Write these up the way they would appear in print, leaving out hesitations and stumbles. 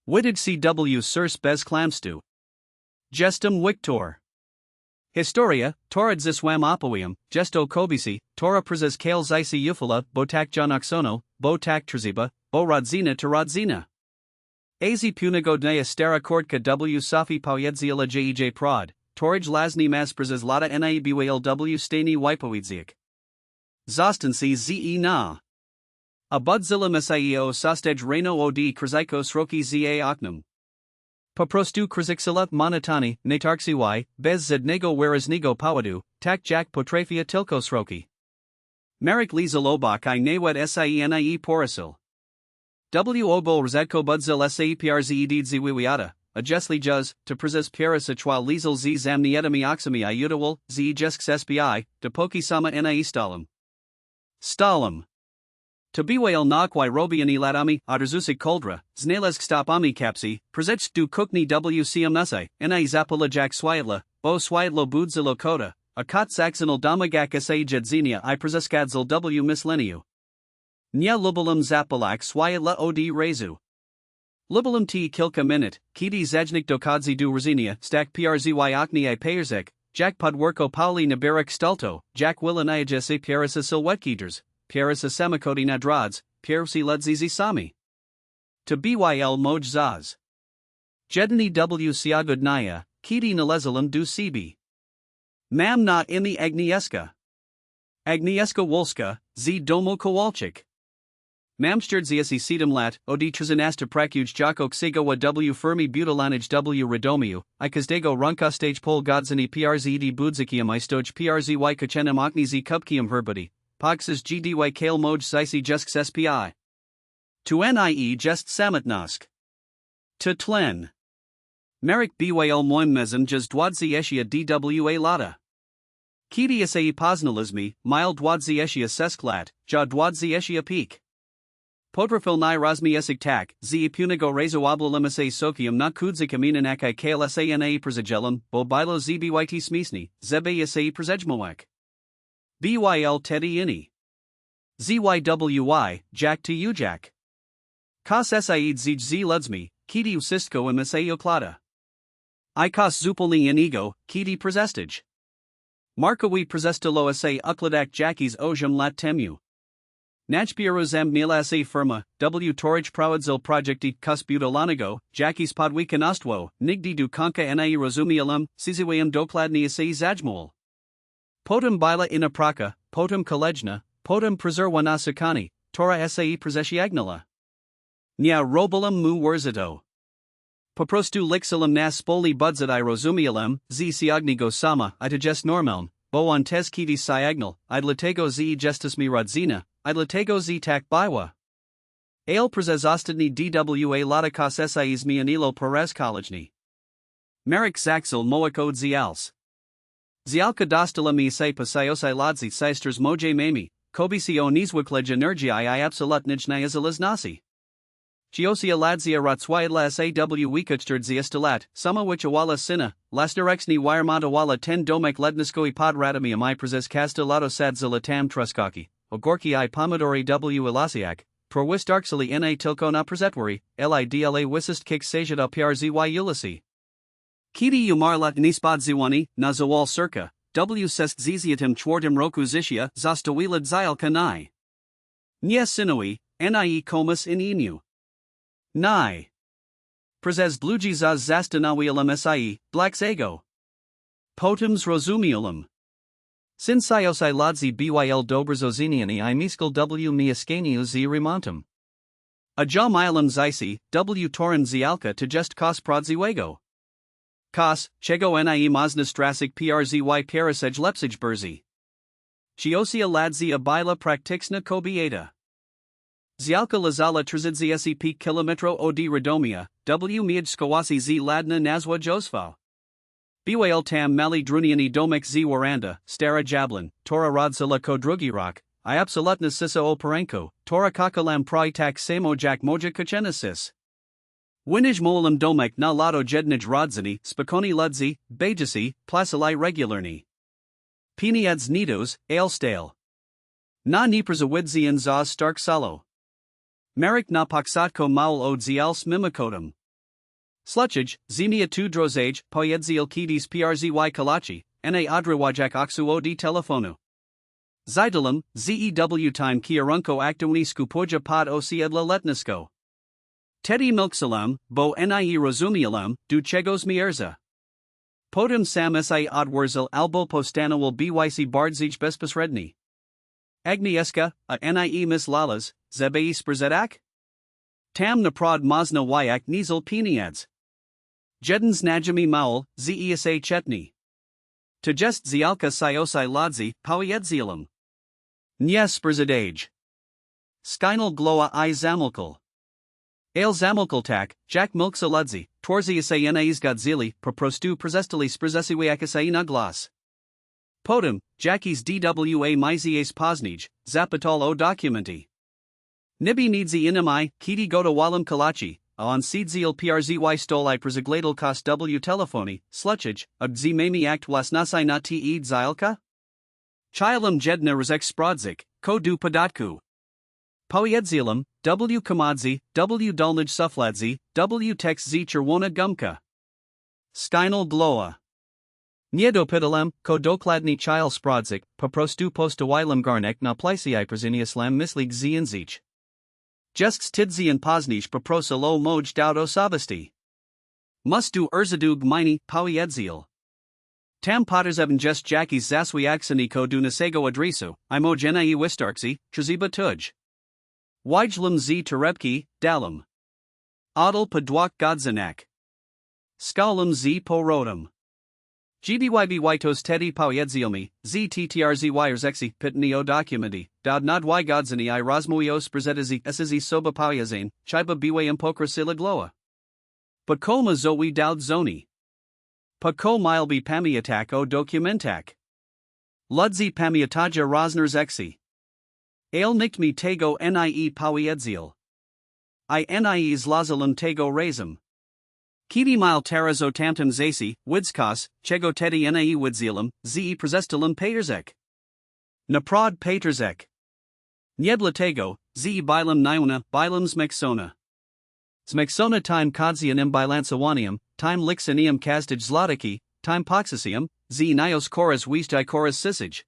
Witted CW Surs bez klamstu. Gestum victor. Historia, torad ziswam opoium, gesto kobisi, tora prezes kale zisi eufala, botak jonoxono, botak trziba, bo rodzina to rodzina. Az punigodnea stara kortka w safi poyedzila jej prod, torij lasni mas prezes lata naibwl w stani wipoidziak. Zostansi ze na. A budzilla messiao sostej reno od krizikos roki za oknum. Poprostu krizixila monotani, natarxiy, bez zednego weresnego pawadu, tak jak potrafia tilkos roki. Marek liza lobak I nawed sienie porisil. W obo rzadko budzil sai przed zwiwiata, a jesli juz, to prezes pieris achwal lizel z zamnietami oxami I udawal, z jesks spi, de poki sama na stalim. Stalim. To biwail nakwai robiani latami, adrzusik koldra, znalesk stopami kapsi, prezech du kukni wcm nusai, na zapolajak swiatla, bo swiatlo budzilo kota, a kot saxonal domagak sa jedzinia I prezeskadzil w misleniu. Nya lubalum zapalak swiatla od rezu. Lubalum t kilka minute, kiti zajnik dokadzi du rzinia, stak przy okni I payerzek, jak podwerko pauli naberik stulto, jak willanijase pierisa silwetkiders. Pierisa semikoti nadrods, piersi ludzizi sami. To byl moj zaz. Jedni w siagodnaya, kiti nalezalam du sibi. Mam na imi Agnieszka. Agnieszka Wolska, z domu Kowalczyk. Mam stwierdziasi siedem lat, od trzynasta pracuj jako ksigowa w firmi butelanij w Radomiu, I każdego ranka stage pol godzini przed budzikiem I stoj przy kochenem oknizi kubkiem herbati. Pogsas gdy kale moj zisi jesks spi. Tu nie jest samotnosk. To tlen. Marek byl moim mezem jaz dwadziesia dwa lata. Kiti asai poznalizmi, mile dwadziesia sesklat, ja dwadziesia peak. Potrafil ni rozmi esig tak, z punigo rezo oblalum asai sokium na kudzikaminan akai kale sana prezagelum, bo bilo zbyt smisni, zebe asai prezejmoak. Byl teddy ini. Zywy, jak to ujak. Kos said zij z ludzmi, kiti usistko im asai oklada. I kos zupolni inigo, kiti prezestij. Markowi prezestilo asai ukladak jakis ojum lat temu. Najpierozem milasay firma, w torij prowadzil projekti kus butalanigo, jakis podwikanostwo, nigdy du konka ni rozumialam, siziwayam dokladni asay zajmol. Potem bila inapraka, potem kolejna, potem prezerwana sakani, tora asai prezesiagnala. Nya robalam mu wurzito. Poprostu lixilum nas spoli budzit I rozumialam, z siagnigo sama, I teges normalm, bo on tes kiti siagnal, idlatego z gestus mi rodzina, idlatego z tak bywa. Ale prezestostadni dwa lata kos sais mi anilo perez kolejni. Marek zaxil moakod zials. Zialka dostala mi se pasayosai ladzi sisters moje mami, kobisi o nizwiklej energii I absolutnij na izalas nasi. Chiosia ladzia rotswaidla saw wikachturd ziestalat, sama wich awala sina, lastarexni wiremantawala ten domek ledniskoi podradamium I prezes castellato sadzilla tam truskaki, ogorki I pomodori w ilasiak, prowist na tilko na prezetwari, lidla wisist kik sajada przzy ulisi. Kiti umarlat nispod ziwani, na zawal circa, w sest ziziatim chwartim roku zishia, zostawilad zialka nai. Nye sinoi, nie komus in inu. Nai. Prezes bluji zaz zastanawialam si, blaks ego. Potems rozumialam. Sinsaiosai ladzi byl dobrozoziniani I miskal w miaskaniu z remontum. A jamilam zisi, w torin zialka to just kos prodziwego. Kos, chego nie mazna strasik przzy perisej lepsij berzi. Chiosia ladzi abila praktiksna kobieta. Zialka lazala trzydziesi peak kilometro od Radomia, w miaj skawasi z ladna nazwa Josfa. Byl tam mali druniani domek z waranda, stara jablin, tora rodzila kodrugirak, I absolutna sisa oparenko, tora kakalam pry tak samo jak moja kochenesis. Winij molam domek na lato jednij rodzini, spokoni ludzi, bajasi, plasili regularni. Piniads nidos, alstale. Na niprzawidzian za stark salo. Marek na poksatko maul od zials mimikodum. Sluchage, zemia tu drozage, poyedzil kidis przy kalachi, na odrywajak oksu od telefonu. Zidalum, zew time kierunko aktuini skupoja pod osiedla letnisko. Teddy milksalam, bo nie rozumialam, du chegos mierza. Potem sam si odwurzel albo postanowil byc bardzij bezposredni. Agnieszka, a nie mislalas, zebei sprzedak? Tam naprod mozna wyak nizel peniads. Jedens najami maul, zesa chetni. To jest zialka siosai lodzi, powiedzilum. Nie sprzedage. Skynal gloa I zamilkal. Ale zamilkaltak, jak milksa ludzi, twarzy sa nais godzili, prostu przestali sprzesiwiakasai na glas. Potem, jakis dwa mizias poznij, zapital o dokumenti. Nibi nidzi inami, kiti goda walam kalachi, a on siedzil przzy stolai przegladal kos w telefoni, sluchage, a zimami act wasnasai na te zilka? Chilam jedna razek sprodzik, ko du podatku. Powiedzilum, w komadzi, w dolnij sufladzi, w tekst z czerwona gumka. Skynal gloa. Nie dopytalam, ko dokladni chil sprodzik, prostu postowilam garnek na plysi przinioslam mislig zienzich. Just tidzian poznij poprosa lo moj dout osobisty. Mustu erzadug mini, powiedzil. Tam potterzeven just jakis zaswiaksani ko du nasego adrisu, imogena I wistarksi, trziba tuj. Wijlum z terebki, dalum. Odal podwak godzanak. Skalum z porodum. Gbybytos teddy powiedzilmi, zttrzy rzexi pitni o documenti, dod nodwy godzani I rozmuios prezetizi ssizi soba powiedzane, chiba biwe impokrasila gloa. But kolma zoe doud zoni. But kol milby pamiatak o dokumentak. Ludzi pamiataja rosners exi. Ale nikt mi tego nie powiedzil. I nie zlazilum tego razem. Kiti mil tarazo tamtam zasi, widskos, chego teddy nie widzilum, przestilum paterzek. Naprod paterzek. Niebla tego, bilum niuna, bilum zmeksona. Zmeksona time kodzianim bilansawanium, time lixanium kazdij zlotiki, time poxisium, nios koras wisdai koras sisij.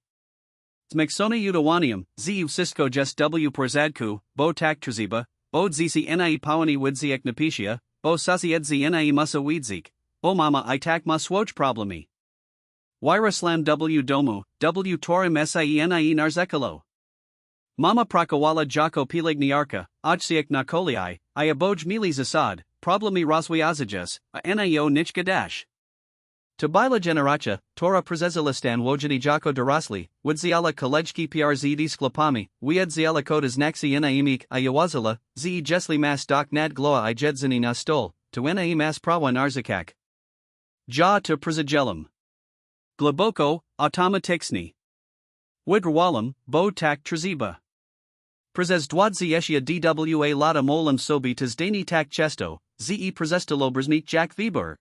Zmeksona udawanium, usisko just przadzadku, bo tak trziba, od zisi nie pawani widziak napisia, bo sasiedzi nie musa widzik, bo mama I tak ma swoj problemi. Wiraslam domu, torim sie nie narzekalo. Mama prakawala jako piligniarka, odsiak nakoliai, I aboj mili zasad, problemi rozwiazajas, a neo nichgadash. To bila generacha, Tora prezezilistan wojeni jako dorosli, widziala kolejki przd sklopami, wiedzila kodas naksi naimik a yawazila, jesli mas dok nad gloa I jedzini na stol, to mas prawa narzakak. Ja to prezegelum. Globoko, automatexni. Widrawalum, bo tak trziba. Prezezdwadzi eshia dwa lata molum sobi dani tak chesto, prezestalobrzni jak vibur.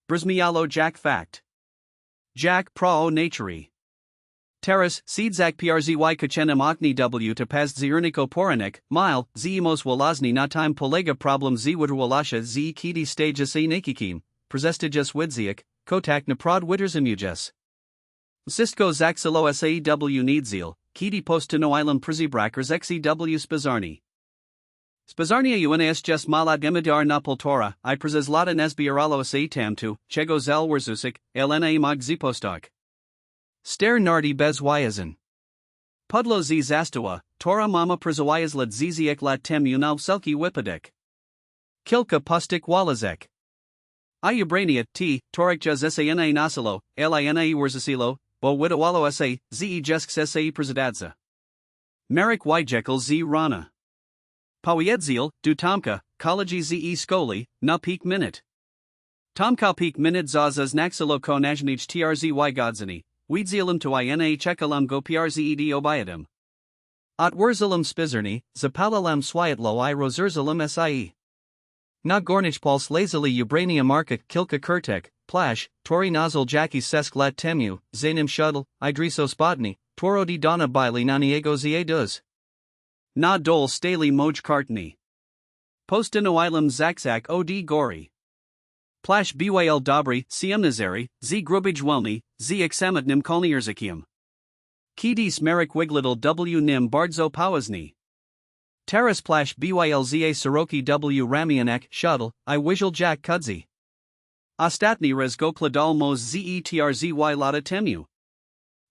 Brzmialo jak fact. Jak pro naturi. Teras, siedzak przzy kachenem okni w to pas zierniko poranek, mile, zimos walazni na time polega problem widrwalasha kiti stages nakikim, prezestiges widziak, kotak naprod witterzamujes. Sisko zaxilo saew niedzil, kiti postanoilum przybrakers xew spazarni. Spazarnia unas just malad imidar na poltora, I prezezlata nesbiaralo sa tamtu, chego zelwarzusik, lna mag zipostok. Ster nardi bez wyazin. Pudlo z zastawa, tora mama prezawayazlad ziziek lat tem unav selki wipadek. Kilka pustik walazek. Iubrania t, torikjas sana nasilo, lina warzasilo, bo widawalo sa, jesk sa prezadadza. Merrick Wijekal z rana. Powiedzil, du Tomka, collegi ze skoli, na peak minute. Tomka peak minute zazas naxilo ko najnij trzy godzini, wiedzilum to ina chekalam go przed obiadem. Otwurzelum spizerni, zapalalam swiatlo I rozurzelum sie. Na gornich pulse lazily ubrania marka kilka kurtek, plash, tori nozzle jaki sesk lat temu, zanim shuttle, idriso spotni, toro di donna bili naniego zie dus. Na dol stali moj kartni. Postanoilum zakzak od gori. Plash byl dobry, siemnazary, z grubij welny, z eksamitnym kolnierzykiem. Kiedyś Merrick Wiglittle w nim bardzo poważny. Teraz plash bylza soroki w ramianek shuttle, I widział Jack Kudzi. Ostatni raz go kladalmo zetrzzy lata temu.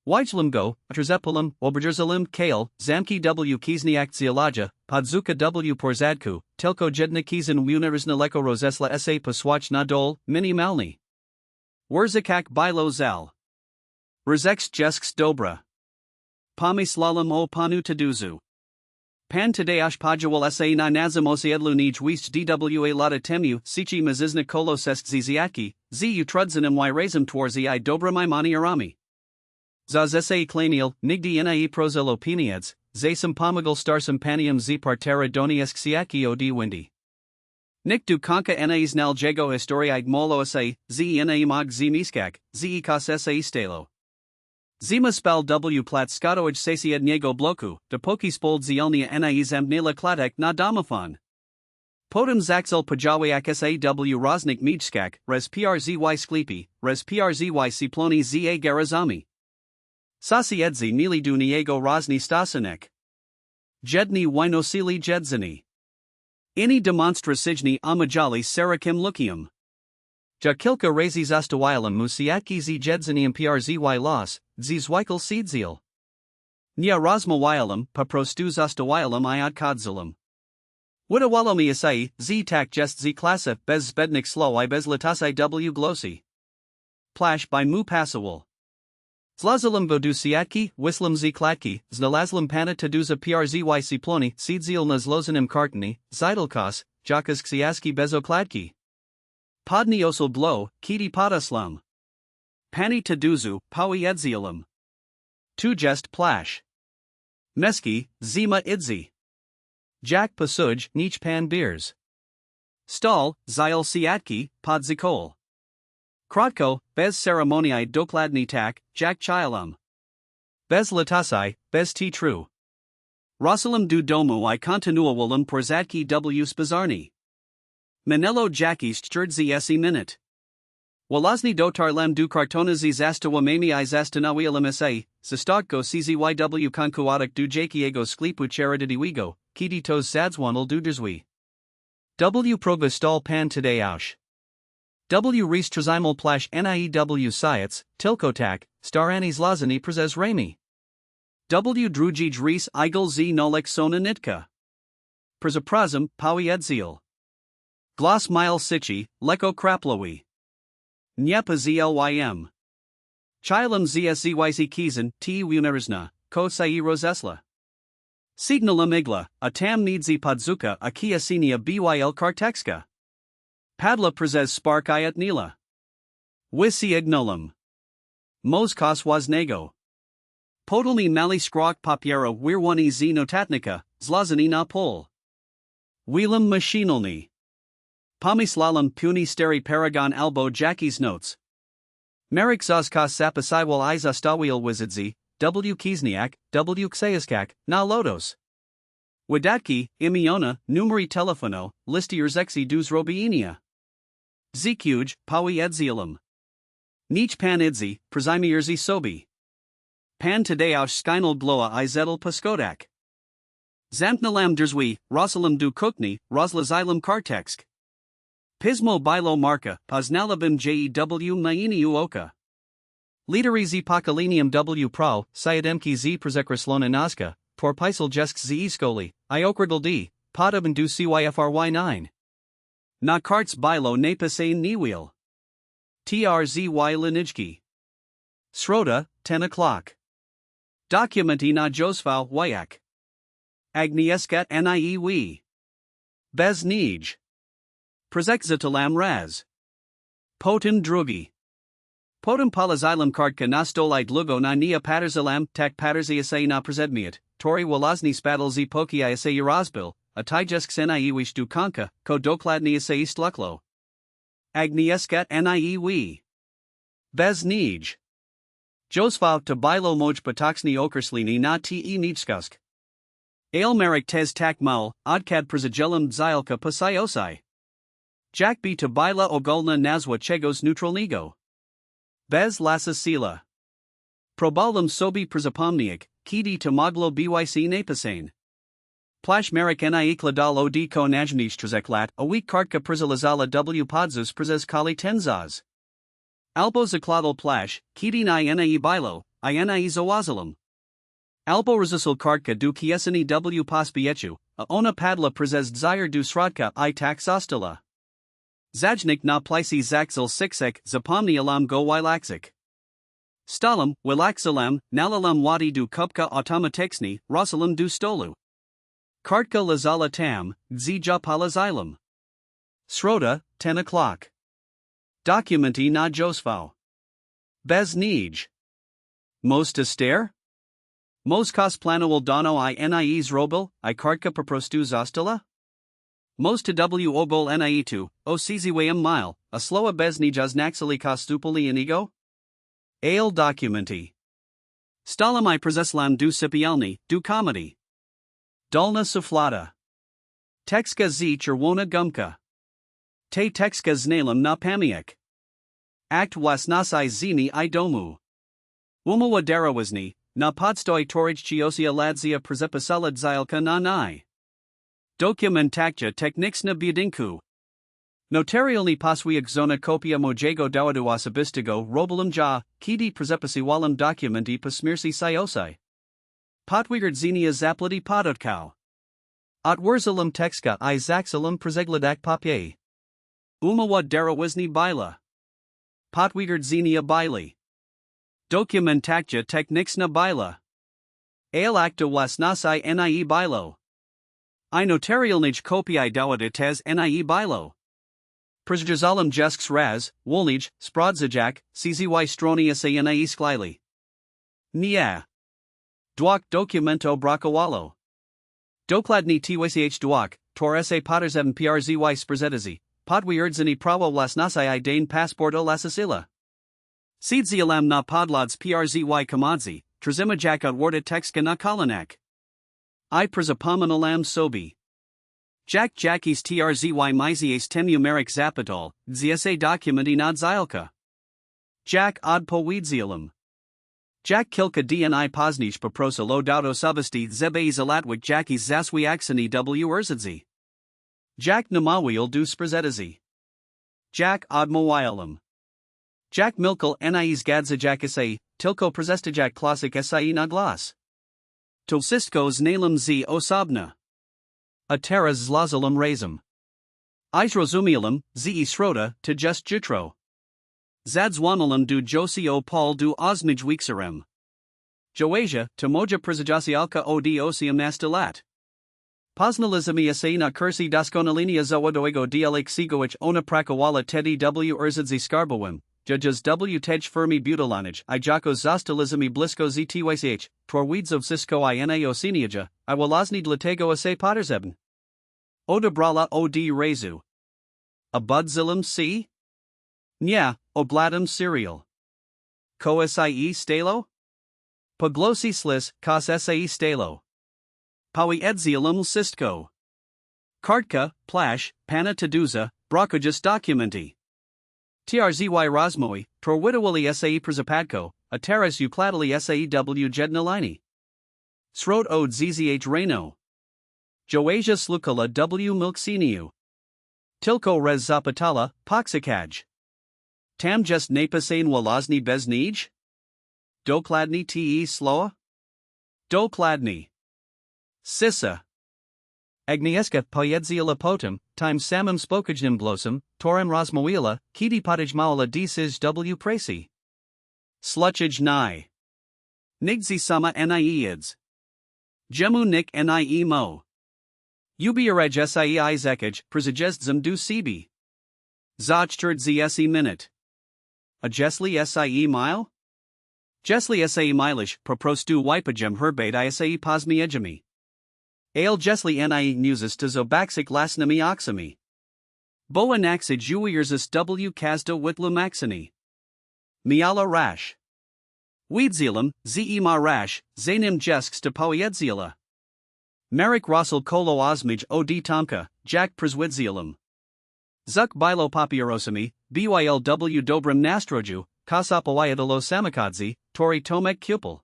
Wijlem go, Trzepolem, Oberjerzalem, Kale, Zamki w Kizniak Zielaja, Podzuka w Porzadku, Tilko Jednikizn Unarizna Leko Rosesla sa Poswach Nadol, Minimalny. Wurzakak Bilo Zal. Rzeks Jesks Dobra. Pomyślałem o panu Taduzu. Pan Tadeasz Podziewal sa na nazem osiedlu nij dwa lata temu, sici mazizna kolosesk ziziatki, z utrudzanem y razem twarzy I dobra mimani arami. Za sa klaniel, nigdy na prozel opiniads, zasem pomagal starsem panium z partera doniesk siatki od windy. Nik du kanka na znal jego historiaig molo sa, z na mag z miskak, z kas sa stalo. Zima spal w plat skatoaj sasiad niego bloku, dopóki spold zielnia na zamknęła klatek na domofon. Potem zaxel pojawiak saw roznik mijskak, res przzy sklepi, res przzy siploni za garazami. Sasiedzi mili du niego rozni stasanek. Jedni winosili jedzini. Ini demonstracyjni amajali serakim lukium. Ja kilka razy zostawiłem musiatki z jedzinium przzy los, z zwykle siedzil. Nie rozmawiałem, po prostu zostawiłem I odchodziłem. Wydawalo mi asai, z tak jest z klasa, bez zbędnych słów I bez latasai w glosi. Plash by mu pasował. Zlazilem vodu siatki, wislam z klatki, znalazlam pana taduza przzy siploni, siedzil na zlozanym kartoni, zidalkos, jakas ksiaski bez okladki. Podni osel blo, kiti podaslam. Pani taduzu, powiedzilem. Tu jest plash. Meski, zima idzi. Jack pasuj, nich pan beers. Stall, zil siatki, podzikol. Krótko, bez ceremonii dokladni tak, Jack chilum. Bez latasai, bez ti tru. Rosalim du domu I kontinuowalem porzadki w spazarni. Manelo Jackies strdzi esi minute. Walazni dotarlem du kartonazi zastawamami I zastanawialem sa, zastagko czych konkuadak du jakiego sklepu charadadiwigo, kiti tos zadzwanal du drzwi. W progvastal pan tadeausz. W res trzymal plash niew siats, tilkotak, starani zlazani prezes rami. W drugij res igel z nolek sona nitka. Prezaprazem, powiedzil. Glas mile sici, leko kraplowi. Nyepa zlym. Chilem zsyz kizan, ti unarizna, ko sai rosesla. Signalem igla, a tam nidzi podzuka a kiasinia byl kartekska. Padla prezes spark iat nila. Wisi ignolum. Moskos wasnego. Podalni mali skrok papiera wirwani z notatnika, zlazani na pol. Whelam machinalni. Pomyślałem puni stary paragon albo Jackie's notes. Merrick zazkos zapasiwal I zostawił wizydzi, w kizniak, w ksayaskak, na lodos. Wadatki, imiona, numeri telefono, listierzexi dus robienia. Zkuj, powiedzilem. Nich pan idzi, przymierzi sobi. Pan tadeausz skinal bloa I zettel paskodak. Zamknalam drzwi, rosalam du kukni, rozlazilem karteksk. Pismo bilo marka, poznalabim jew mainiu oka. Lideri z pokolenium w pro, siademki z przekreslona nazka, porpisal jesk z skoli, I okradal d, podoben du cyfry9. Na karts bilo napasane niwil. Trzy linijki. Srota, 10 o'clock. Documenti na Josfał Wyak. Agnieszka niew. Bez nij. Prezekzatalam raz. Potem drugi. Potem palazilam kartka na stolite lugo na nia paterzalam tak paterzia sa na prezedmiat, tori walazni spadlzi pokia sa rozbil, a tyjesk niewish du kanka, ko dokladnia sa istluklo. Agnieszka niew. Bez nij. Josfał to bilo moj patoksni okerslini na te nijskusk. Ailmarek tez tak maul, odkad prezajelam zilka pasayosai. Jack B to Bila ogólna nazwa czegos neutralnego. Bez lasa sila. Problem sobie przypomnieć, kiedy to mogło byś napisane. Płaszcz marek nie kladal od ko najmniejszych lat, a week kartka przylazala w podzus przez kali tenzaz. Albo zakładal płaszcz, kiedy nie bilo, nie zawazalam. Albo rozisal kartka du kiesani w pospieczu, a ona padla przez dzire du srodka I tak zostala. Zajnik na plicy zaxel siksek zapomnialam go wilaxik. Stalam, wilaxalam, nalalam wadi du kupka automatexni, rosalam du stolu. Kartka lazala tam, gdzieja palazilam. Srota, 10 o'clock. Documenti na josfau. Bez nej. Most stare? Mos planual dono I nies robil, I kartka prostu zostala? Most w obol nie o czywam mile, a sloa bez nijas naxali kostupoli inigo? Ale documenti. Stalam I przeslam du sypialni, du comedy. Dolna suflata. Tekska z czerwona gumka. Te tekska znalam na pamięć. Akt wasnasai zini I domu. Umawa darawazni, na podstoi toriciosia ladzia przepasala dzilka na nai. Dokumentakja techniczna budynku. Notarialni paswiak zona kopia mojego dowadu osobistego robilam ja, kiedy przepasiwalam dokumenti pasmirsi siosai. Potwierdzenia zaplati podotkał. Otwierzalam tekska I zaxalam przegladak papier. Umawa darawazni bila. Potwierdzenia bili. Dokumentakja techniczna bila. Ale akta wasnasai nie bilo. I notarialnij kopii dowody tez nie bilo. Przejrzalam jesks raz, wolnij, sprawdzajak, czzy stroni sa nie sklili. Nie. Dwok documento bracowalo. Dokladni twch dwok, tor sa poterzem przzy sprzedaży, potwierdzeni prawo własności dane passport o lasasila. Siedzalam na podlods przzy komadzi, trzymajak odwarta tekska na kolanak. I przypominalam sobie. Jackis trzzy mizies temumerik zapatol, zsa dokumenti na zilka. Jack odpowiedzialam. Jack kilka dni poznij poprosa lodauto sobisti zebe zalatwik Jackis zaswi aksani w urzadzi. Jack namawil du sprzedaży. Jack odmawialam. Jack milkal nies gadzajakasai, tilko przestajak klasik sai na glas. To wszystko znalam z osobna. A teraz zlazalam razem. I zrozumialam, ze srota, to just jutro. Zadzwonilam du josi o Paul du oznij wiksarem. Joasia, to moja przejasialka od osiam nastalat. Poznalizami sa na kursi doskonalenia zawodoego dialeksigoich ona prakowala tedy w urzadzi skarbowym. Judges w tej firmi budolanij I jako zostalizmi blisko ztych, torwidzov sisko I na osiniaja, I walazni dlatego sa poterzebn. Odebrala od razu. Abudzilam si? Nie, oblatam serial. Ko sie stalo? Poglosi slis, kos sie stalo. Powiedzilum sistko. Kartka, płaszcz, pana taduza, brokojus documenti. Trzzy rozmoi, torwidowali sa przypadko, a teraz układali sa w jednalini. Srot od zch reno. Joasia slukala w milksiniu. Tilko rez zapatala, poksakaj. Tam just napisane walazni bez nej? Dokladni te sloa? Dokladni. Sisa. Agnieszka pojedziela potem, time samym spokojnym blosem, torem rozmowiela, kiedy podejmowała decyzję w presi. Sluchaj nie. Nigdy sama nieds. Jemu nik nie mo. Ubieraj sie zakaj, przyjeżdżam du sibi. Zachterdzi se minute. A jesli sie mile? Jesli se milish, poprostu wypajem herbate se pozmiejemi. Ale jesli nie newses to zobaksik lasnami oksami. Boa naksij uierzis w kazda witlumaksani. Miala rash. Weedzielam, ma rash, zanim jesks to pojedziela. Marek Russell kolo osmij od Tomka, Jack Przwiedzielam. Zuk bilo papierosami, bylw dobrym nastroju, kasapawayadalo samakadzi, tori tomek kupal.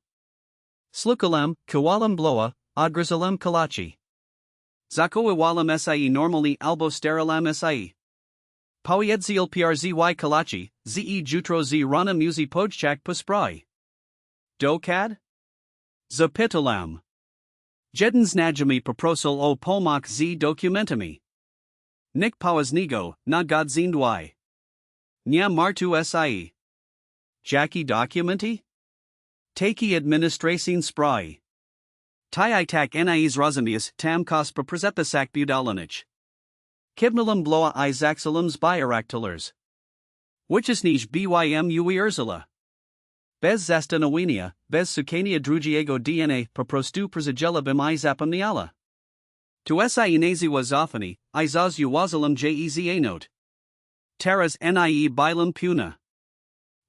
Slukalam, kawalam bloa, odgrizalam kalachi. Zakoiwalam sie normally albo sterilam sie. Powiedzil przzy kalachi, ze jutro z rana muzi podchak pusprai. Dokad? Zapitalam. Jeden znajami poprosил o pomoc z dokumentami. Nick pałaznigo, na godzindwy. Nia martu sie. Jaki dokumenti? Taki administracin spry. Tiitak nies rozamias tam kospa prezepasak budalanich. Kibnalam bloa I zaxalams bioraktilers. Wichisnij bym urzula. Bez zastanawenia, bez sukania drugiego DNA poprostu prezagela bim I zapomniala. Tu si naziwa zofani, I zaz uwazalam jeza note. Taras nie bilam puna.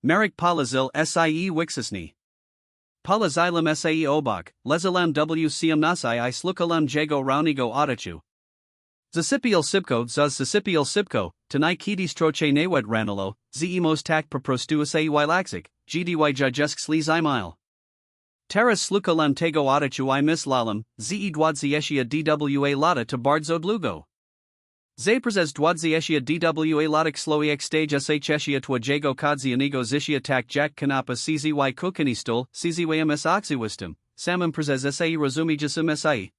Merik palazil sie wixisni. Palazilam sie obak, lezalam wcm nasi I slukalam jego raunigo odachu. Zasipil sipko zaz zasipil sipko, tanai kidis troche nawed ranalo, zemos tak poprostu sei wilaxic, gdy jujesk sliz imile. Taras slukalam tego odachu I mislalam, ze dwadziesia dwa lata to bardzo dlugo. Zaprzez dwadziesia dwa latak sloiek stage shchesia twojego kodzianigo zisia tak jak kanapa czzy kukanistol, czym oxywistem, samym przez sei rozumijasem sie.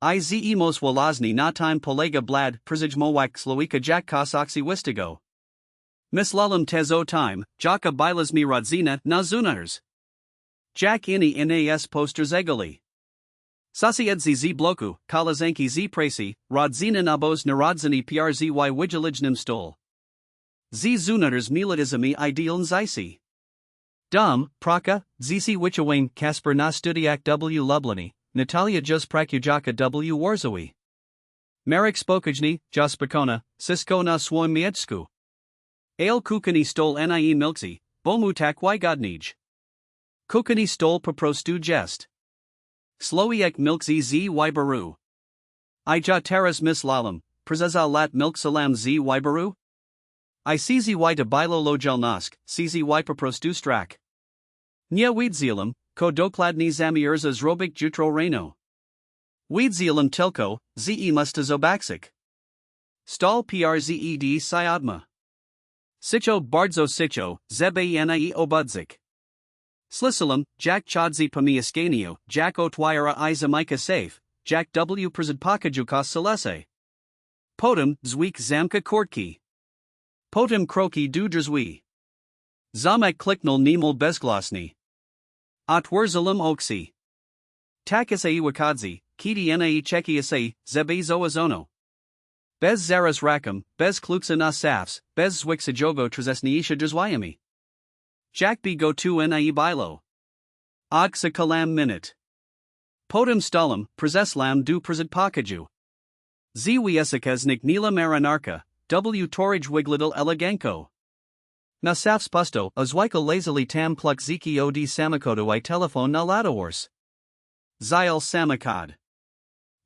I zemos walazni na time polega blad, przej moak sloika jak kos oxywistigo. Mislalam tezo time, jaka bilazmi rodzina na zunars. Jak ini nas posters egali. Sasiedzi z bloku, kalazanki z prasi, rodzina nabos narodzini przzy wigilijnym stol. Z zunars militizmi idealn zisi. Dum, praka, zisi wichawain Kasper na studiak w Lublini, Natalia jos prakujaka w Warzawi. Marek spokojni, jos spokona, sisko na swoim miecku. Ale kukani stol nie milksi, bomutak wygodnij. Kukani stol poprostu jest. Sloiek milksi z wyberu. I ja taras mislalam, przeza lat milk salam z wyberu? I czy to bilo lojelnosk, czy poprostu strak. Nie wiedzilam, ko dokladni zamierza zrobić jutro rano. Wiedzilam tylko, ze musta zobaczyć. Stal przed siodma. Sicho bardzo sicho, zebe nie obudzik. Slisalam, jak chodzi pomieszkanio, jak otwira I zamyka safe, jak w przed selese. Potem, zwik zamka kortki. Potem kroki du drzwi. Zamek kliknul niemal bezglasni. Otwierzalam oksi. Takasai wakadzi, kiti nie chekiasai, zebe zoazono. Bez zaraz rakam, bez kluksa na safs, bez zwiksa jogo trzesniisha drzwiami. Jak bi go tu nie bilo. Ogsa kalam minute. Potem stalam, przeslam du przed pokaju. Zwiesikaznik nila marinarka, w torij wiglidal eleganko. Na safs pusto, azwika lazily tam pluk ziki od samakodo I telefon na latawars. Zile samakad.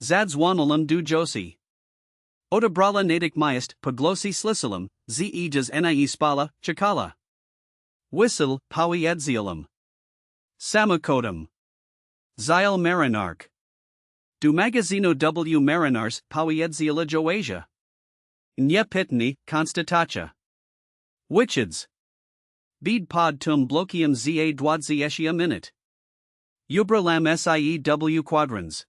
Zadzwanalam du josi. Odebrala nadik myest, paglosi slisalam, ze jas nie spala, chakala. Whistle, powiedzielam. Samakodam. Zile marinark. Du magazino w marinars, powiedziela joasia. Nie pitni, konstatacja. Wichids. Bead pod tum blokium za dwadziesia minut. Ubralam siew quadrans.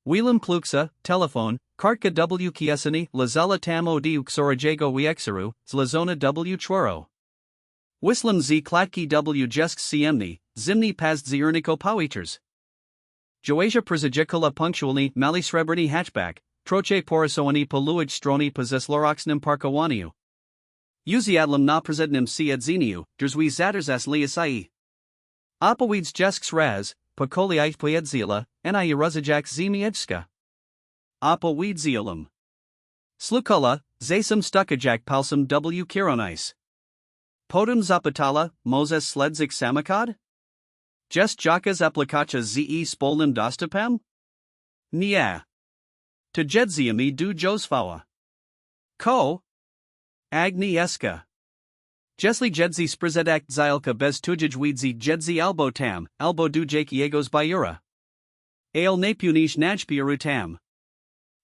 Whelam pluksa, telefon, kartka w kiesani, lazala tam od uxorajego wiexeru, zlazona w chworo. Wislam z klatki w jesk siemni, zimni past zierniko powieters. Joasia przejekala punctualni mali srebrni hatchback, troche porosoani poluij stroni pozesloroxnim parkowaniu. Uziadlam na prezednim siedzeniu, drzwi zaterzas liasai. Opowiedz jesks raz, pokoliait poedzila, nie rozajak zimiedzka. Opowiedzielam. Slukala, zasam stukajak palsam w kironis. Potem zapatala, Moses sledzik samakad? Jest jakas aplikacja ze spolnym dostupem? Nie. To jedziemy du josfała. Ko. Agnieszka. Jesli jedzi sprizedak zylka bez tujaj widzi jedzi albo tam, albo du jakiegos biura. Ale napunish najpiaru tam.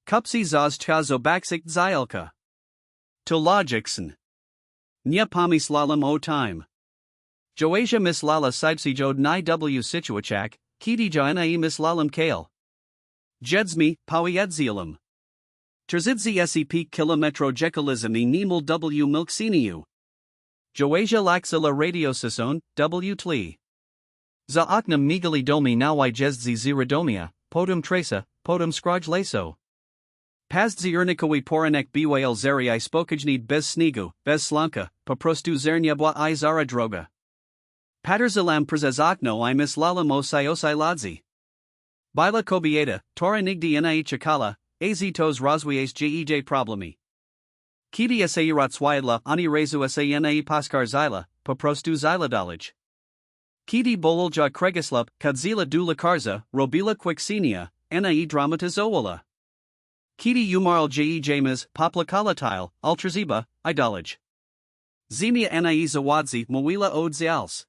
Kupsi zaz chazo baksik zylka. To logicsen. Nya pomislalom o time. Joasia mislala sibsijod ni w situachak, kiti joanai mislalam kale. Jedsmi, powiedzilum. Terzidzi sep kilometro jekalizmi nimul w milksiniu. Joasia laxila radiosison, w tli. Za oknam migali domi nawi jezdzi ziradomia, podum traca, podum skraj laso. Pazdzi ernikowi poranek bwl zeri spokajnid bez snigu, bez slanka, poprostu zernjabwa I zara droga. Paterzalam przez okno I mislalam o siosai ladzi. Bila kobieta, tora nigdi ni chakala, tos rozwies jej problemi. Kiti asairat swidla ani rezu asani paskar zyla, poprostu zyla dolage. Kiti bololja kregislup, kadzila du lakarza, robila quixinia, ni dramatizola. Kiti umarl jamas, poplakalatil, ultraziba, idolage. Zemia ni zawadzi, mawila od zials.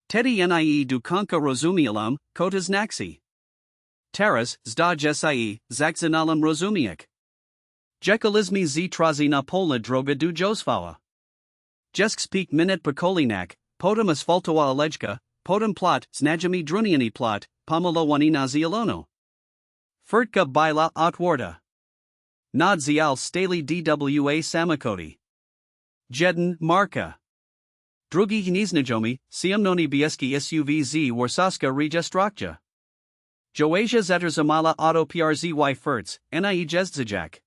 Teddy nie du kanka rozumialam, kotas naxi. Taras, zda jesai, zakzanalam rozumiak. Jekalizmi z trazi na polna droga du josfawa. Jesk speak minute pokolinak, podum asfaltowa alejka, podum plot, znajami druniani plot, pomolowani na zialono. Furtka bila otwarta. Nad zial stali dwa samakoti. Jeden, marka. Drugi hniznajomi, siamnoni bieski suvz warsaska rejestrokja. Joasia zeterzamala auto przzy furts, nie jezdzajak.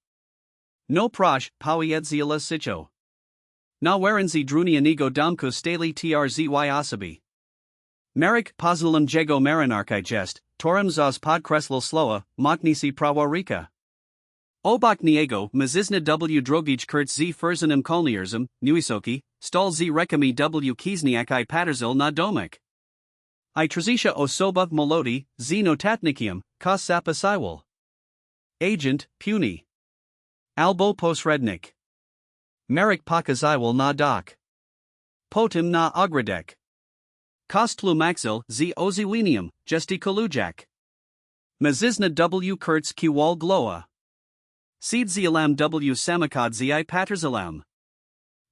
No prosh, powiedzila sicho. Na warenzi drunianigo damku stali trzy osobi. Marek pozulum jego marinarki jest, torum zaz podkreslil sloa, moknisi prawarika. Obok niego, mazizna w drogij kurt z furzanim kolnierzem, nuisoki, stol z rekami w kizniak I paterzil na domek. I trzisha osoba molodi, z notatnikiem, ka sapa siwal. Agent, puny. Albo posrednik. Marek pokazał na dok. Potem na ogrodek. Kostlu maxil z oziwinium, gestikulujak. Mazizna w kurtz kiwal gloa. Seedzialam w samakadzi I paterzalam.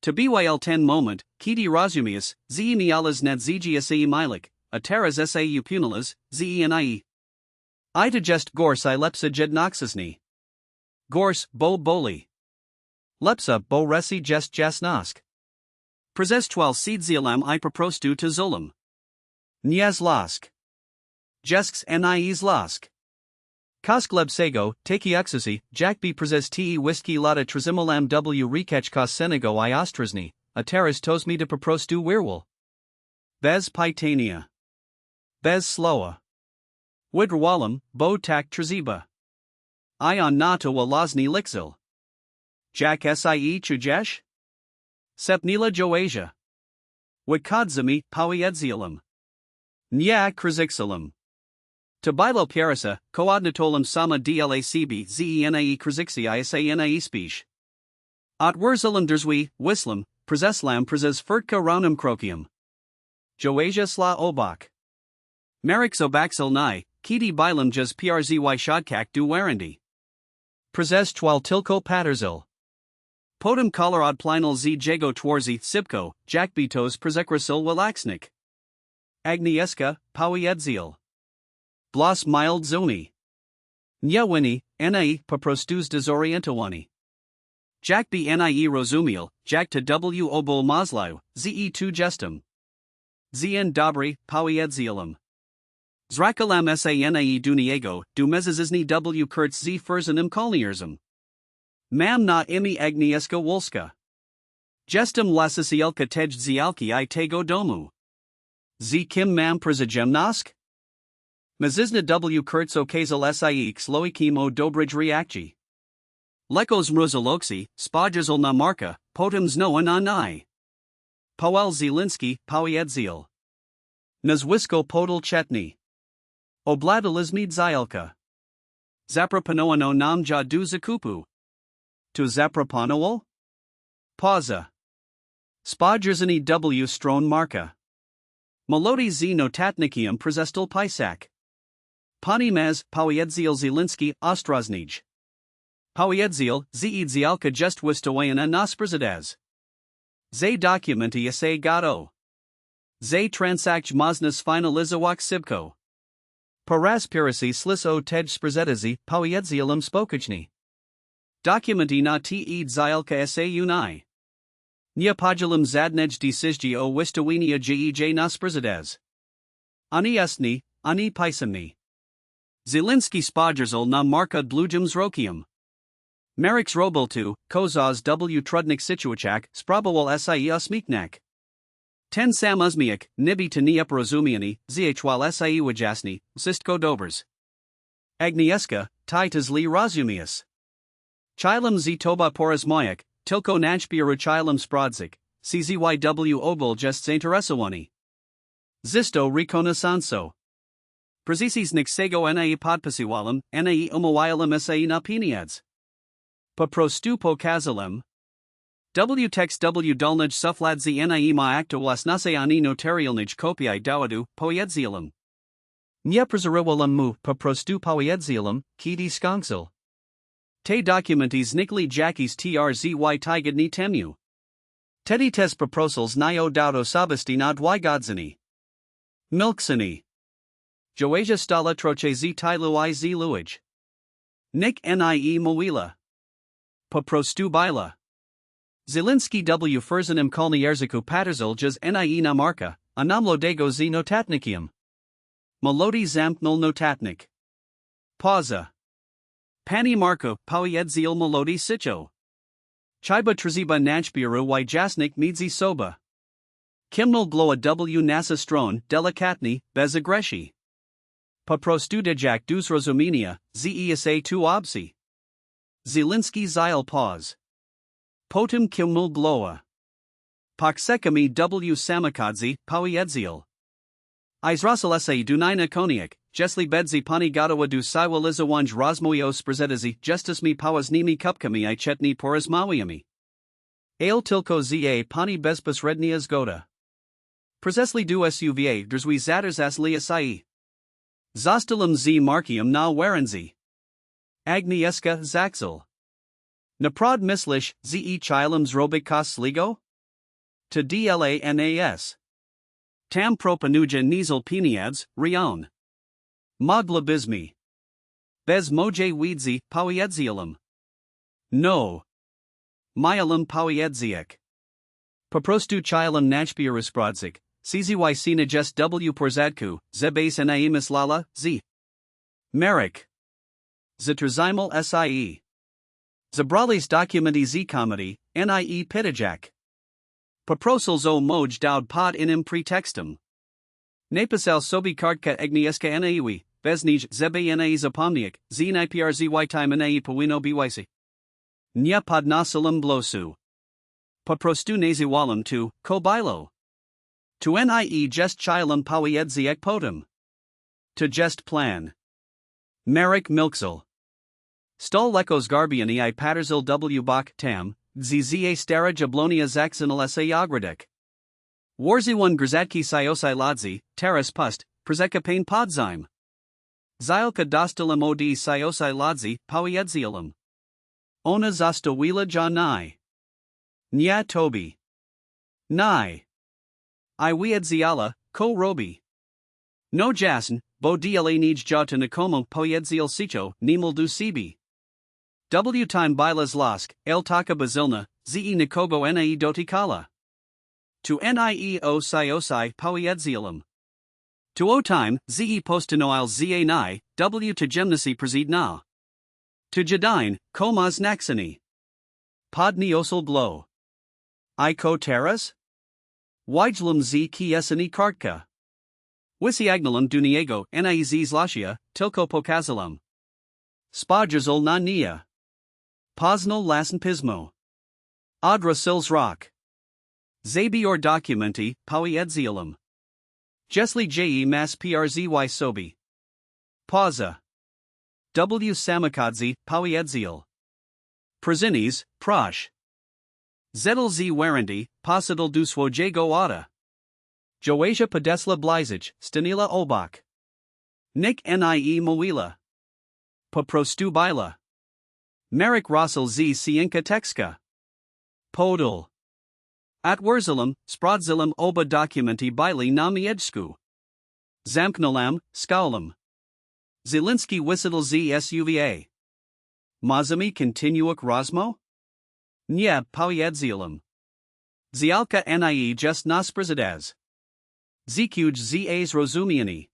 To byl ten moment, kiti rozumius, zemialas nadzigi sai milik, ataras sau punalas, zeni. I digest gors I lepsa jednoxisni. Gors, bo boli. Lepsa, bo resi jest jasnosk. Prezestwal seedzialam I proprostu to zolam. Niaz losk. Jesks nies losk. Koskleb sego, taki uxasi, jakbi prezes te whisky lada trzimolam w rekech kos senego I ostrazni, ataras tosmi de proprostu wirwal. Bez pitania. Bez sloa. Widrwalam, bo tak trziba. Ion na to walazni lixil. Jak sie chujesh? Sepnila Joasia. Wikadzami, powiedzilum. Nya krzixilum. To bilo pierasa, koodnatolam sama dlacb zeni krzixi isani speech. At wurzilum derzwi, wislam, prezeslam prezes furtka raunum krokium. Joasia sla obak. Marek zobaxil ni, kiti bilum jas przzy shodkak du warandi. Prezes twal tilko paterzil. Podum kolarod plinal z jego twarzi sipko, jakbitos prezekrisil walaxnik. Agnieszka, powiedzil. Blas mild zoni. Nyawini, ni, poprostuz desorientowani. Jakbi nie rozumiel, jak to w obol mazlau, ze tu gestum. Zien dobry, powiedzilum. Zrakalam sani duniego, du mezizni w kurtz z furzanim kolnierzem. Mam na imi Agnieszka Wolska. Gestum lasisielka tej zialki I tego domu. Z kim mam przejemnosk? Mazizna w kurtz okazal sie xloikim o dobrij reakci. Lekos mruzaloksi, spojazal na marka, potem znoa na nai. Powel Zielinski, powiedzil. Nazwisko podal chetni. Obladalizmi dzielka. Zaprapanoano nam ja du zakupu. to zaproponoval? Pauza. Spodjerzany w stron marka. Melody z notatnikiem przestal pisak. Pani maz powiedzil Zielinski ostrożnić. Powiedzil, zialka just wystawiona na sprzedaż. Ze dokumenti se gotowe. Ze transakcje można sfinalizować szybko. Po raz pierwszy sliso tej sprzedaży powiedzilem społecznie. Dokumenti na te zialka se unai. Nie podzielum zadnej decyzji o wystawieniu jej na sprzedaż. Ani jasni, ani pisemni. Zielinski spodjerzil na marka długim wzrokiem. Marek zrobił tu, kozaz w trudnych sytuacjach, spróbował sie osmiknak. Ten sam uzmiak, niby to nieporozumienie, zchwal sie wajasni, wszystko dobrs. Agnieszka, ty to zli rozumias. Chilem z toba porozmayak, tylko nachbieru chilem sprawdzik, czym obol jest zainteresowani. Zisto rekonasanso. Prezisis niksego na podpisiwalem, na umawialem se na pieniads. Po prostu pokazalem. Text dolnij sufladzi na ma aktuas nase ani notarialnij kopiai dawadu, powiedzilem. Nie prezerowalem mu, po prostu powiedzilem, kidi skonksil. Te documenti znikli jakis trzy tygodni temu. Tedi tes proposals nio daudo sabesti na dwygodzini. Milksini. Joasia stala troche z tylu z luij. Nick nie mowila. Po prostu bila. Zielinski w firzanym kolnierzyku paterzil jaz nie na marka, a namlodego z notatnikiem. Melody zamknul notatnik. Pauza. Pani Marko, powiedzil melody sitcho. Chyba trzeba nachbieru jasnik między soba. Kimnul gloa w nasa stron, delikatny, bez agresji. Po prostu dejak du zrozumienia, zesa tu obsi. Zielinski zile pause. Potem kimnul gloa. Poksekami w samakadzi, powiedzil. Izraselese dunina koniak, jesli bedzi pani gotowa du siwalizowanj rozmoyo sprzedaży, justus mi powaznimi kupkami I chetni porozmawiami. Ale tylko za pani bezpośrednia zgoda. Przesli du suva drzwi zaters liasai. Zostalim z markiem na warenzi. Agnieszka zaxel. Naprod mislish ze chilem zrobić sligo? To dlanas. Tam proponuja nizel pieniads, rion. Moglabizmi. Bez moje widzi, powiedzilem. No. Myelem powiedziek. Po prostu chilem nachbieru sprawdzik, czym jest w porzadku, zebase na lala, z. Marek. Zatrzymał sie. Zabrali's documenti z comedy, nie pitijak. Poprosils o moj dowd pod inim pretextem. Napisal sobi kartka Agnieszka naiwi, beznij zebe na zapomniak, zniprzy time na powinno byś. Nie podnosilem blosu. Poprostu naziwalem tu, kobilo. Tu nie jest chilem powiedziek potem. To jest plan. Marek Milksel. Stol lekos garbiani I paterzil w bok tam, zza stara jablonia zaksinal se ogradek. Warziwan grzatki siosai lodzi, teras pust, przeka pain podzim. Zilka dostalem od siosai lodzi, powiedzilem. Ona zostawila janai. Nia tobi. Nai. I wiedziala, ko robi. No jasen, bo dla nij jota nikomu powiedzil sicho, nimel du sibi. W time bilas losk, el taka bazilna, ze nikogo ne dotikala. Tu nie o siosai powiedzilem. Tu o time, ze postanoil za ni, w to gymnasi przed Tu jadine, komas naksani. Podniosel blow. I ko teras? Wijlum z kiesani kartka. Wisiagnalum duniego nie z zlasia, tilko pokazalum. Spodjerzil na nia. Poznal lasen pismo. Odrasils rock. Zabior documenti, powiedzilem. Jesli je mas przzy sobi. Pauza. W samakadzi, powiedzil. Przinis, prosh. Zettel z warranty, posital du swojego ada. Joasia Podesla Blizic, Stanila Obak. Nick Nie Mowila. Po prostu Bila. Marek Russell z Sienka Tekska. Podul. At Wurzelum, Sprawdzilam oba dokumenti bili na miedzku. Zamknąłem, skaulam. Zielinski Wisital z SUVA. Mazami continuuk Rosmo? Nie powiedzielam. Zialka nie just nasprzedaż. Zikuj zas rozumiani.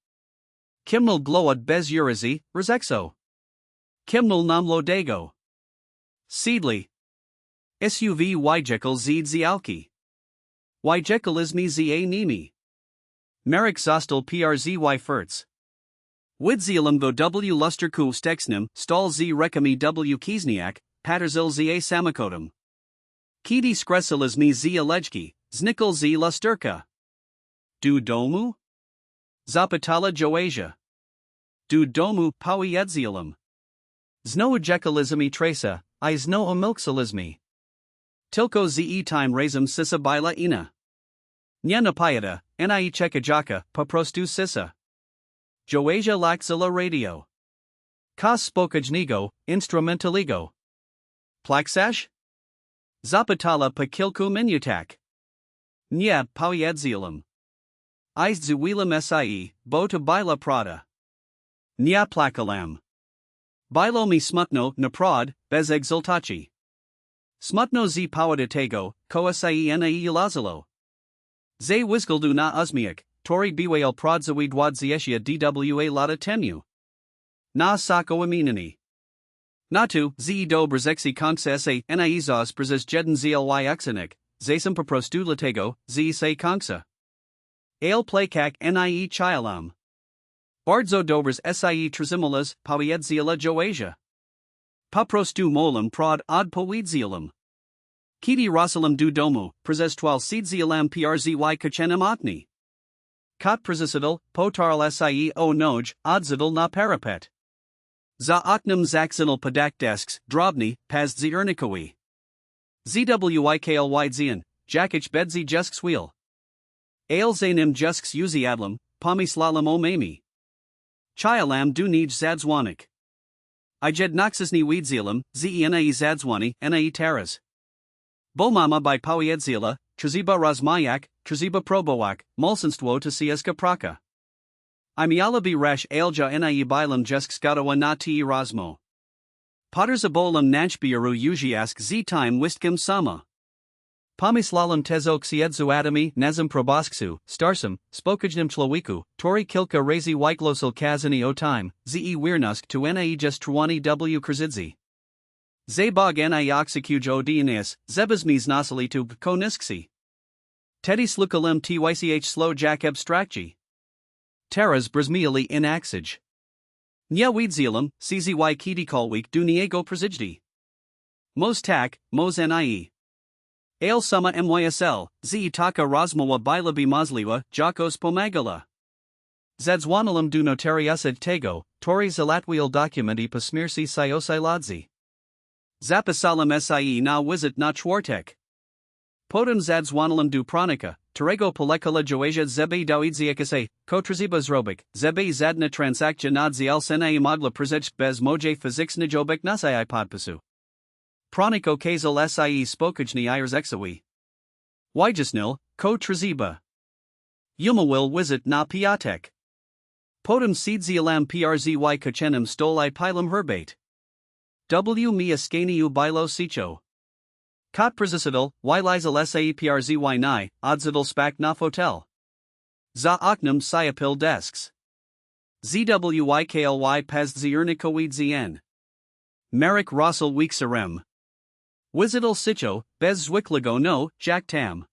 Kimnal gload bez urazi, rozexo. Kimnal nam lodego. Seedly. SUV Wijekal z zialki. Wijekal ismi za nimi. Marek zostal przzy firts. Widzialam vo w lusterku stexnim, stal z rekami w kizniak, paterzil za samakotum. Kidi skresil ismi z alejki, znikal z lusterka. Du domu? Zapatala Joasia. Du domu powiedzielam. Znojekalizmi trasa, I znoomilksalizmi. Tilko ze time razem sisa bila ina. Nie napajada, nie czekajaka, po prostu sisa. Joasia laxila radio. Kas spokojnego, instrumentaligo. Plaksash? Zapatala pa kilku minutak. Nie powiedzielam. Izdziwilam sie, bo to bila prada. Nie plakalam. Bilo mi smutno, naprod, bez exultaci. Smutno z powiadatego, koa sie nie ulazilo. Ze wizgaldu na uzmiak, tori biwal prodzawi dwadziesia dwa lata temu. Na sako aminini. Natu, ze dobrzeksi konksa se nie zos przez jeden zly exenik, zasem po prostu latego, ze se konksa. Ale plakak nie chialam. Bardzo dobres sie trzymales powiedzila Joasia. Po prostu molam prod od powiedzielam. Kidi rosalam du domu, przestwal siedzielam przzy kachenem otni. Kot przesiadal, potarl sie o noj, odzidal na parapet. Za oknem zaksinal podak desks, drobny, paz ziernikowi. Zwikl jakich bedzi jusks wheel. Ale zanim jusks uziadlam, pomislalam o mami. Chialam du nij zadzwanik. Ijed noxisni weedzielam, zene zadzwani, ne taras. Bomama by powiedzila, trziba rozmayak, trziba probowak, molsenstwo to sieska praka. Imialabi resh alja ne bilam jusk skadawa na ti rozmo. Potterzabolam nanchbiaru ujiask z time wistkim sama. Pomislalam tezok siedzuadami, nazim probosksu, starsum, spokojnim człowieku, tori kilka razy wyklosal kazani o time, ze wiernusk tu ne just trwani w krzydzi. Zabog ne oxycuj odinis, zebizmi znosili tu koniski. Teddy slukalim tych slow jack abstracti. Teras brzmiali in axij. Nya weedzielam, czzy kidikolweek du niego przygdi. Mos tak, mos nie. Ale suma mysl, ze taka rozmowa bilabi mazliwa, jakos pomagala. Zadzwanilam du notariusa tego, tori zalatwiel documenti posmirsi siodzi. Zapisalam sie na wizit na czwartek. Potem zadzwanilam du pronika, terego polekala Joasia zebe doidziakase, kotrziba zrobik, zebe zadna transakcja na zielsene mogla przejść bez moje fizyczne jobek nasi podpisu. Proniko kazal sie spokojni irzexawi. Wijasnil, ko trziba. Umawil wizit na piatek. Potem siedzielam przzy kachenim stoli pilam herbate. W mi askaniu bilo sicho. Kot przesiadal, wylizal se przzy ni, odzidal spak na fotel. Za oknem siapil desks. Zwykly paz ziernikowidzien. Marek Russell weeksarem. Wizidal sicho, bez zwykłego no, jak tam.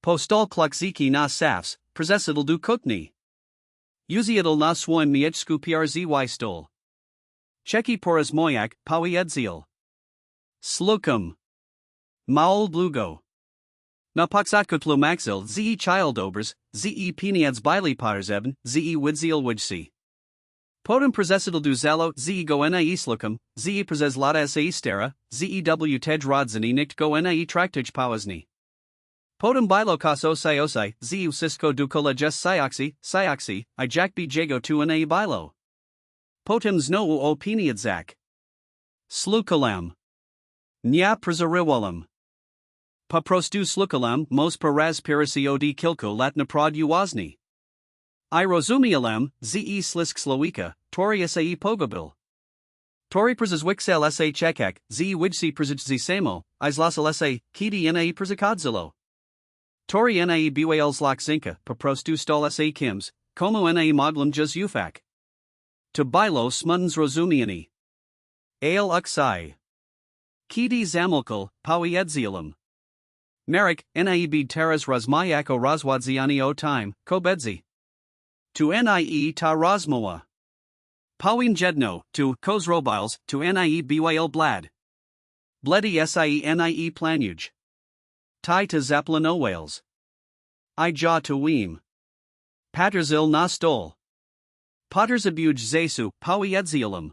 Postal klukziki na safs, przesiadal du kukni. Uziadal na swoim mieczku przzy stol. Czeki poraz moyak, powiedzil. Slukum. Maul dlugo. Na poksatko maxil ze childobers, ze pieniadz bili parzeben, ze widziel wijsi. Potem prezesidal do zelo, go na islukum, prezes lada sa istera, zew tej rodzeni nikt go na traktij powazni. Potem bilo kas osai, zeu sisko dukola jes sioxi, I jack b jago tu na bilo. Potem znowu opiniadzak. Slukalam. Nya prezariwalam. Pa prostu slukalam, mos paraz pirasi od kilko latna prod uwazni. I rozumialam, slisk slowika, tori sa pogabil. Tori prezazwixel sa chekak, wijsi prezij samo, izlasal sa, kiti na prezakadzilo. Tori na buals zinka, pa prostu stol sa kims, como na moglam juz ufak. To bilo smudens rozumiani. Ale uksai. Kiti zamilkal, pawiedzielam. Merrick, naeb teras razmayako razwadziani o time, kobedzi. To nie ta rozmowa. Pawin jedno, to kozrobiles, to nie byl blad. Bledi sie nie planuj. Tai to zaplano wales. I ja to weem. Paterzil na stol. Potterzabuj zesu, pawiedzielam.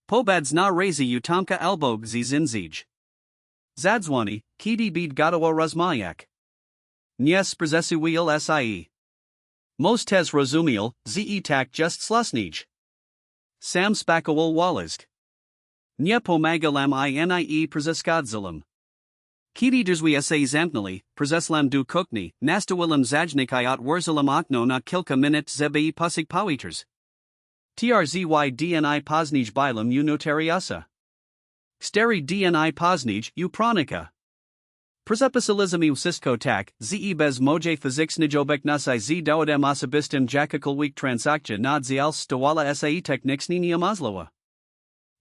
Pobads na razi utamka albog zinzij. Zadzwani, kidi bid gotowa rozmayak. Nies prezesu wheel sie. Mostes rozumiel, tak just slusnij. Sam spakowal walizk. Nie pomagalam nie prezeskadzalam. Kidi drzwi sa zamknili, prezeslam du kukni, nastawilam zajnikiat wurzalam okno na kilka minut zeby pusik pawiters. Trzydni poznij bilam u notariusa. Stary dni poznij u pronika. Prezepisializmi usisko tak, bez moje fiziksnijobek nasai dowodem osobistim jakakilweek transakcja nad zial stawala sa techniksnini amazlowa.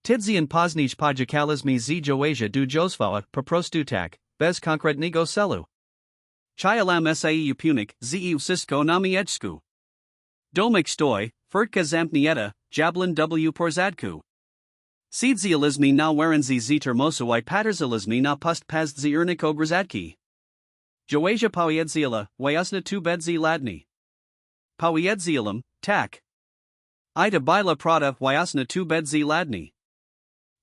Tidzian poznij pojakalizmi joasia du josvala, poprostu tak, bez konkretnigo selu. Chialam sa upunik, usisko namiejsku. Domik stoi, furtka zampnieta, jablin w porzadku. Seedzializmi na werenzi termosoi paterzalizmi na pust pazzi erniko grzadki. Joasia pawiedzila, wyasna tu bedzi ladni. Pawiedzilam, tak. Ida bila prada wyasna tu bedzi ladni.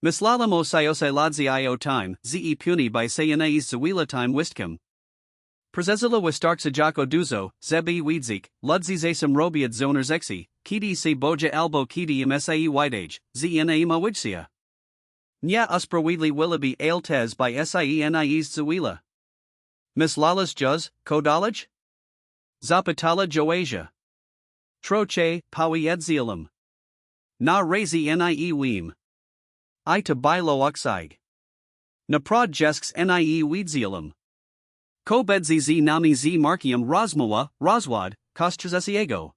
Mislalam o siosai ladzi io time, puni by sayanais zawila time wistkim. Prezezila wistarksa jako duzo, zebi widzik, ludzi zasam robiad zoners exi, kidi se boja albo kidi msae widage, zna mawijsia. Nya uspravwidli willoughby ailtez by sienies zawila. Mislalas juz, kodalaj? Zapatala joasia. Troche, pawiedzielam. Na razi nie weem. I to bilo uksig. Na prod jesks nie weedzielam. Ko bedzi nami markium rozmowa, rozwad, kostrzesiego.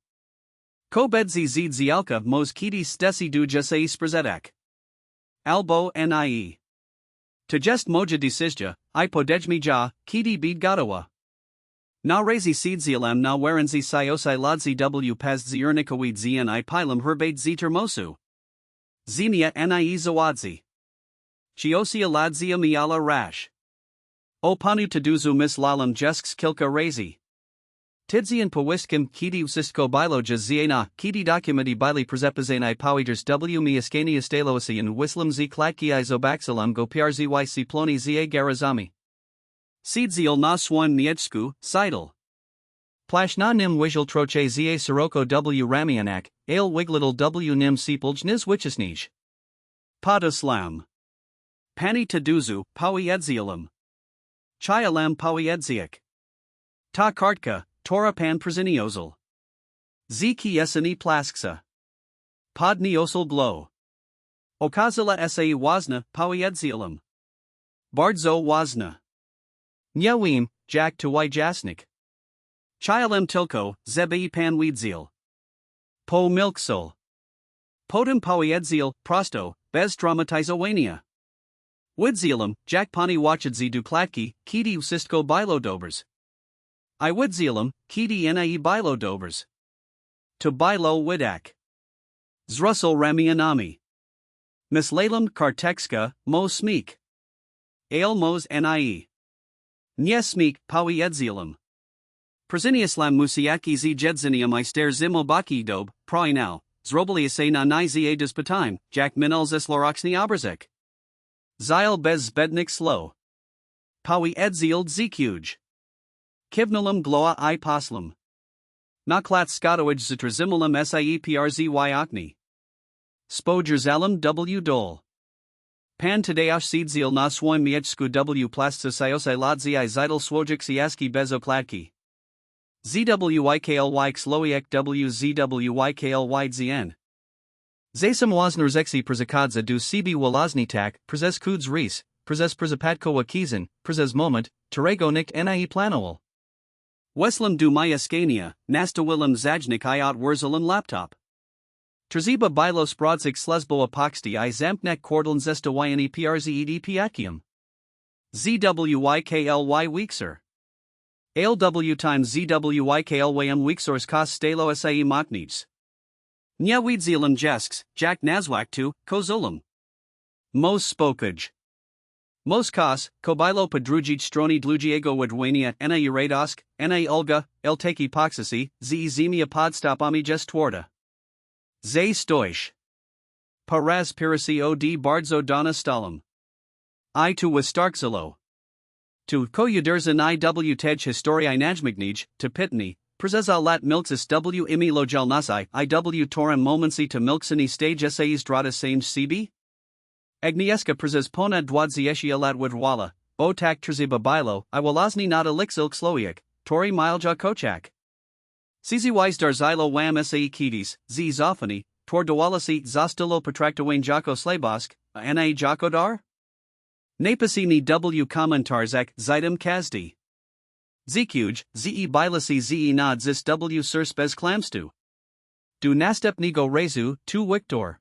Ko bedzi zialka mos kiti stesi du jese sprezedak. Albo nie. To jest moja decisja, I podejmi ja, kiti bid gotowa. Na razi seedzialam na werenzi siosai ladzi w pazzi ernikoweed zni pilum herbate termosu. Zenia nie zawadzi. Chiosia ladzia miala rash. O panu taduzu mislalam jesks kilka razi. Tidzian powistkim kiti usisko biloja ziena, kiti documenti bili prezepizani powiders w miaskania staloasian wislam klatki izobaxilam go przy ploni garazami. Seedziel na swan nietsku, sidel. Plash na nim wijal troche siroko w ramianak, ale wiglittle w nim sepulj niz wichisnij. Padaslam. Pani taduzu, pawiedzielam. Chialam pawiedziak. Ta kartka, tora pan preziniozal. Zki esani plasksa. Podniosal glow. Okazala sa wazna, pawiedzielam. Bardzo wazna. Nyawim, jak to jasnik. Chialam tilko, zebi pan weedziel. Po milksol. Potem pawiedzil, prosto, bez dramatizowania. Widzialam, jak pani wachadzi du klatki, kiti usistko bilo dobers. I widzialam, kiti nie bilo dobers. To bilo widak. Zrussel ramianami. Mislalam kartekska, mo smeek. Ale mos nie. Nie smeek, pawiedzielam. Preziniaslam musiaki z jedzinium I ster zimobaki dob, proinal, zrobili se na nie des patime, jak minul zesloraksni obrazek. Zile bez zbednik slow. Pawi edzield zekuj. Kivnulum gloa I poslum. Naklat skotowij zitrazimulum sieprzy okni. Spojerzalum w dol. Pan tadeusz seedzil na swoim mieczku w plasce siose lodzii zidal swojik siaski bezoplatki. Zwyklk slowiek w zwyklzn. Zasem wasnerzexi przeszkadza du siebie wolazni tak, przez kuds ris, przez przypadkowa wakizan, przez moment, którego nikt nie planował. Weslam du majaskania, nastawilum zajnik I wurzelun laptop. Trzeba bilo sprawdzić slezbo epoxy I zamknek kordlin zestawieni przed piakium. Zwyklj weekser. ALW times zwyklym weeksors kos stalo sie machnic. Nya wiedzilum jesks, jak nazwak tu, kozulum. Mos spokaj. Mos kos, kobilo podrujic stroni dlugiego wedwania na uradosk, na ulga, elteki poksisi, zemia podstopami gestwarda. Ze stoish. Paraz pirasi od bardzo dana stalum. I tu wystarkzilo. Tu kojuderzan I tej historii najmgnij, to pitni, przeza lat milksis w imi lojalnasi I torem momensi to milksini stage sai zdrada sange cb? Agnieszka przez ponad 20 lat wydwala, bo tak trzeba bilo I wolazni not elixil slowiek, tori milja kochak. Czys darzilo wam sai kidis, z zofani, tor dowalasi zostalo potraktowain jako slabosk, na jako dar? Napasini w komentarzak zitem kazdi. Zekuj, bilasi nad zis w surs bez klamstu. Du następnego razu, tu wiktor.